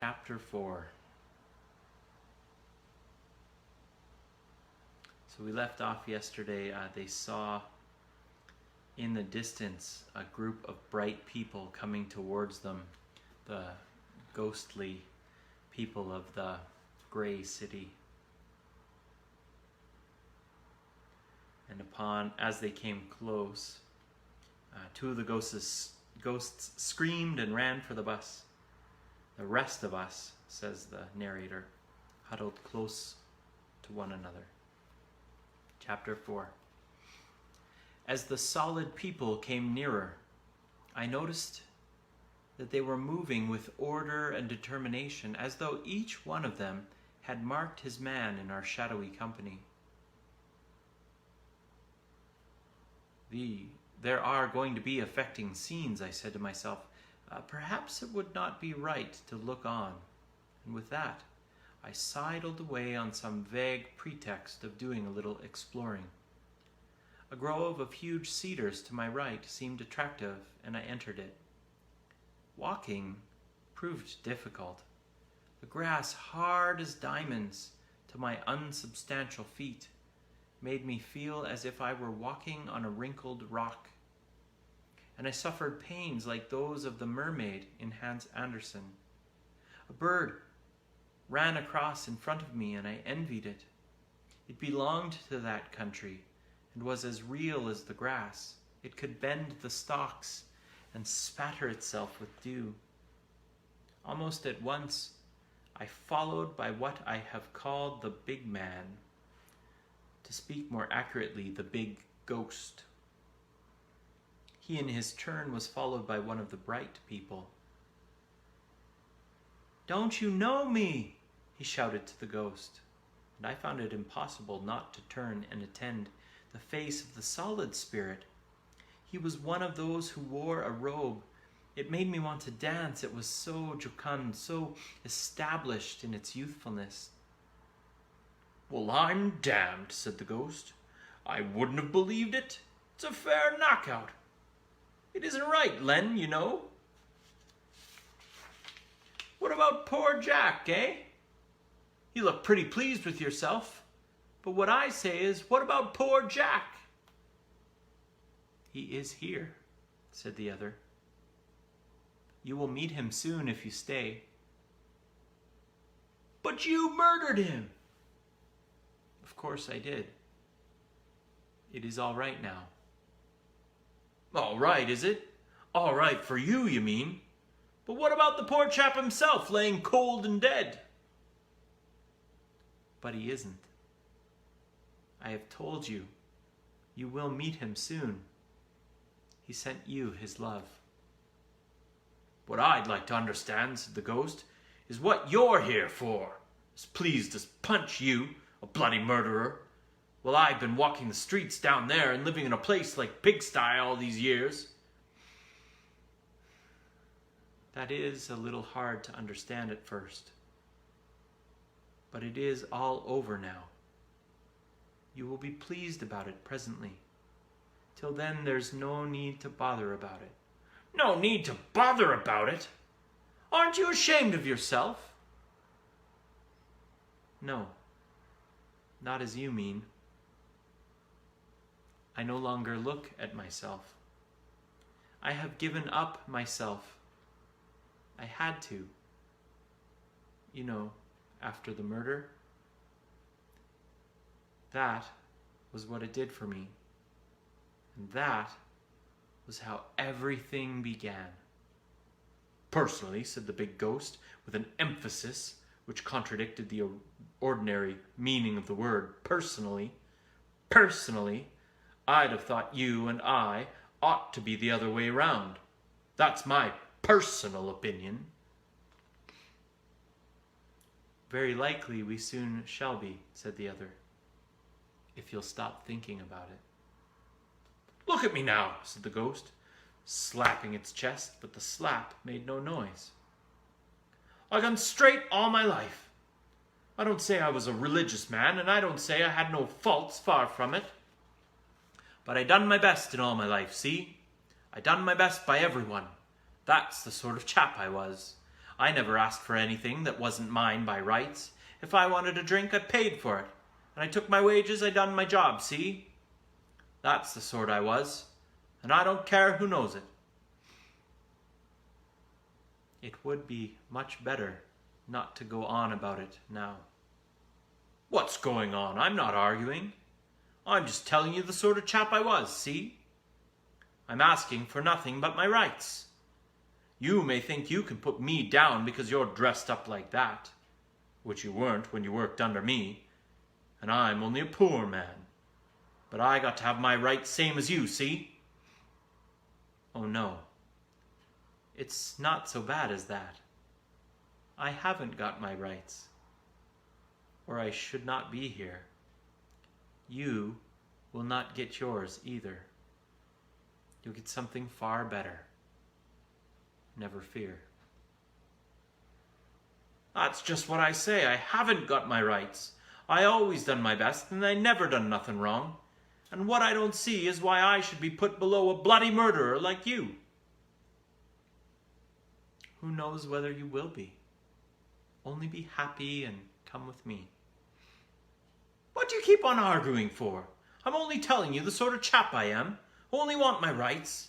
Chapter 4. So we left off yesterday. They saw in the distance a group of bright people coming towards them, the ghostly people of the gray city. And as they came close, two of the ghosts screamed and ran for the bus. The rest of us, says the narrator, huddled close to one another. Chapter 4. As the solid people came nearer, I noticed that they were moving with order and determination, as though each one of them had marked his man in our shadowy company. There are going to be affecting scenes, I said to myself. Perhaps it would not be right to look on. And with that, I sidled away on some vague pretext of doing a little exploring. A grove of huge cedars to my right seemed attractive, and I entered it. Walking proved difficult. The grass, hard as diamonds to my unsubstantial feet, made me feel as if I were walking on a wrinkled rock. And I suffered pains like those of the mermaid in Hans Andersen. A bird ran across in front of me, and I envied it. It belonged to that country and was as real as the grass. It could bend the stalks and spatter itself with dew. Almost at once, I followed by what I have called the big man. To speak more accurately, the big ghost. He in his turn was followed by one of the bright people. "Don't you know me?" he shouted to the ghost, and I found it impossible not to turn and attend the face of the solid spirit. He was one of those who wore a robe. It made me want to dance. It was so jocund, so established in its youthfulness. "Well, I'm damned," said the ghost. "I wouldn't have believed it. It's a fair knockout. It isn't right, Len, you know. What about poor Jack, eh? You look pretty pleased with yourself. But what I say is, what about poor Jack?" "He is here," said the other. "You will meet him soon if you stay." "But you murdered him." "Of course I did. It is all right now." "All right, is it? All right for you, you mean? But what about the poor chap himself, laying cold and dead?" "But he isn't. I have told you. You will meet him soon. He sent you his love." "What I'd like to understand," said the ghost, "is what you're here for. As pleased as punch, you, a bloody murderer. Well, I've been walking the streets down there and living in a place like pigsty all these years." "That is a little hard to understand at first. But it is all over now. You will be pleased about it presently. Till then, there's no need to bother about it." "No need to bother about it? Aren't you ashamed of yourself?" "No, not as you mean. I no longer look at myself. I have given up myself. I had to. You know, after the murder. That was what it did for me. And that was how everything began." "Personally," said the big ghost, with an emphasis which contradicted the ordinary meaning of the word personally. "Personally, I'd have thought you and I ought to be the other way round. That's my personal opinion." "Very likely we soon shall be," said the other, "if you'll stop thinking about it." "Look at me now," said the ghost, slapping its chest, but the slap made no noise. "I've gone straight all my life. I don't say I was a religious man, and I don't say I had no faults, far from it. But I done my best in all my life, see? I done my best by everyone. That's the sort of chap I was. I never asked for anything that wasn't mine by rights. If I wanted a drink, I paid for it. And I took my wages, I done my job, see? That's the sort I was, and I don't care who knows it. It would be much better not to go on about it now. What's going on? I'm not arguing. I'm just telling you the sort of chap I was, see? I'm asking for nothing but my rights. You may think you can put me down because you're dressed up like that, which you weren't when you worked under me, and I'm only a poor man. But I got to have my rights same as you, see? Oh no, it's not so bad as that. I haven't got my rights, or I should not be here. You will not get yours either. You'll get something far better. Never fear. That's just what I say. I haven't got my rights. I always done my best, and I never done nothing wrong. And what I don't see is why I should be put below a bloody murderer like you. Who knows whether you will be? Only be happy and come with me. What do you keep on arguing for? I'm only telling you the sort of chap I am. Only want my rights.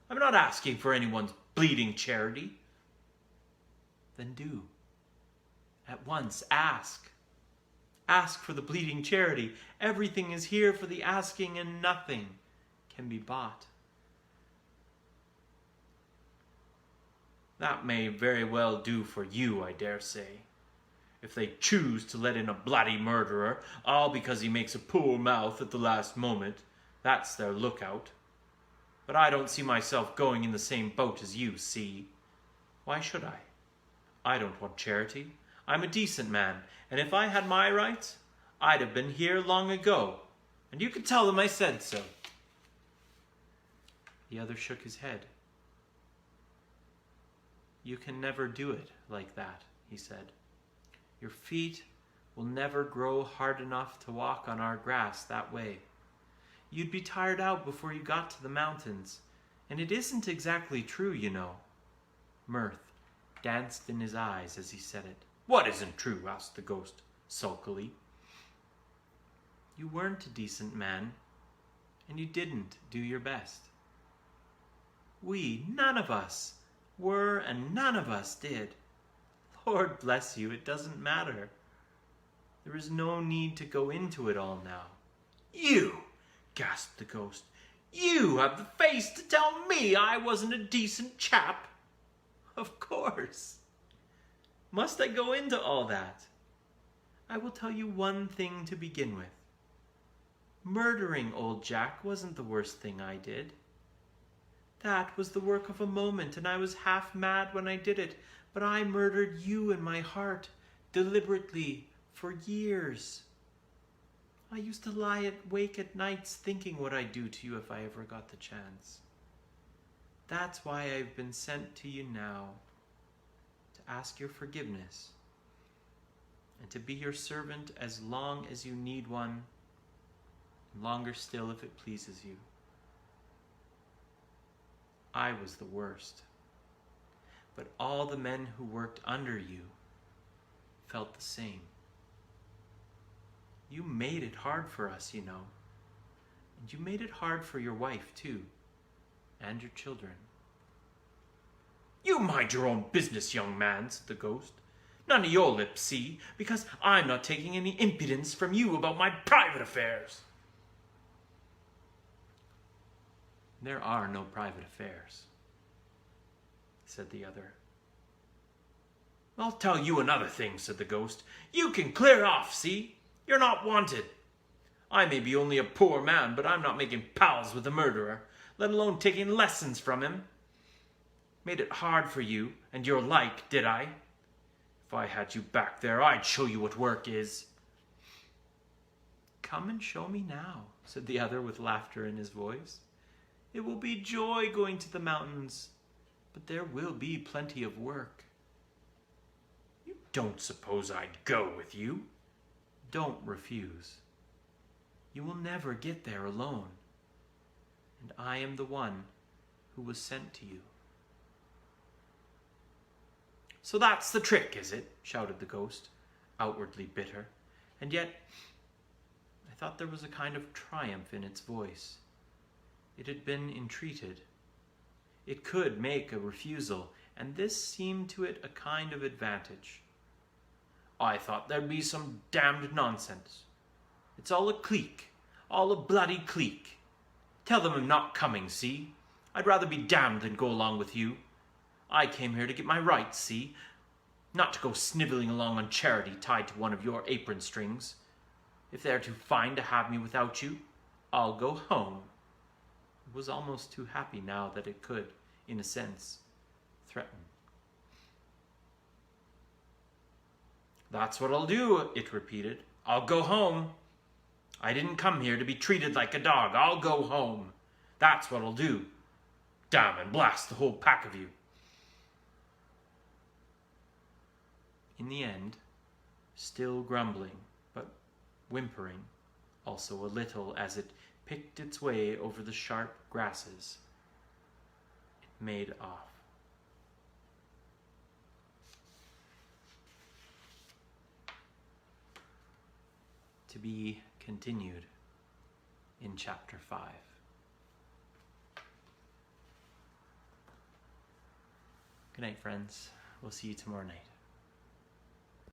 I'm not asking for anyone's bleeding charity. Then do. At once ask. Ask for the bleeding charity. Everything is here for the asking, and nothing can be bought. That may very well do for you, I dare say. If they choose to let in a bloody murderer, all because he makes a poor mouth at the last moment, that's their lookout. But I don't see myself going in the same boat as you, see? Why should I? I don't want charity. I'm a decent man, and if I had my rights, I'd have been here long ago, and you could tell them I said so. The other shook his head. You can never do it like that, he said. Your feet will never grow hard enough to walk on our grass that way. You'd be tired out before you got to the mountains, and it isn't exactly true, you know. Mirth danced in his eyes as he said it. What isn't true? Asked the ghost sulkily. You weren't a decent man, and you didn't do your best. We, none of us, were, and none of us did. Lord bless you, it doesn't matter. There is no need to go into it all now. You, gasped the ghost, you have the face to tell me I wasn't a decent chap? Of course. Must I go into all that? I will tell you one thing to begin with. Murdering old Jack wasn't the worst thing I did. That was the work of a moment, and I was half mad when I did it, but I murdered you in my heart, deliberately, for years. I used to lie awake at nights thinking what I'd do to you if I ever got the chance. That's why I've been sent to you now, to ask your forgiveness, and to be your servant as long as you need one, and longer still if it pleases you. I was the worst, but all the men who worked under you felt the same. You made it hard for us, you know, and you made it hard for your wife, too, and your children. You mind your own business, young man, said the ghost. None of your lips, see, because I'm not taking any impudence from you about my private affairs. There are no private affairs, said the other. I'll tell you another thing, said the ghost. You can clear off, see? You're not wanted. I may be only a poor man, but I'm not making pals with a murderer, let alone taking lessons from him. Made it hard for you and your like, did I? If I had you back there, I'd show you what work is. Come and show me now, said the other with laughter in his voice. It will be joy going to the mountains, but there will be plenty of work. You don't suppose I'd go with you? Don't refuse. You will never get there alone, and I am the one who was sent to you. "So that's the trick, is it?" shouted the ghost, outwardly bitter, and yet I thought there was a kind of triumph in its voice. It had been entreated. It could make a refusal, and this seemed to it a kind of advantage. "I thought there'd be some damned nonsense. It's all a clique, all a bloody clique. Tell them I'm not coming, see? I'd rather be damned than go along with you. I came here to get my rights, see? Not to go snivelling along on charity tied to one of your apron strings. If they're too fine to have me without you, I'll go home." It was almost too happy now that it could, in a sense, threaten. "That's what I'll do," it repeated. "I'll go home. I didn't come here to be treated like a dog. I'll go home. That's what I'll do. Damn and blast the whole pack of you." In the end, still grumbling, but whimpering also a little as it picked its way over the sharp grasses, it made off. To be continued in Chapter 5. Good night, friends. We'll see you tomorrow night.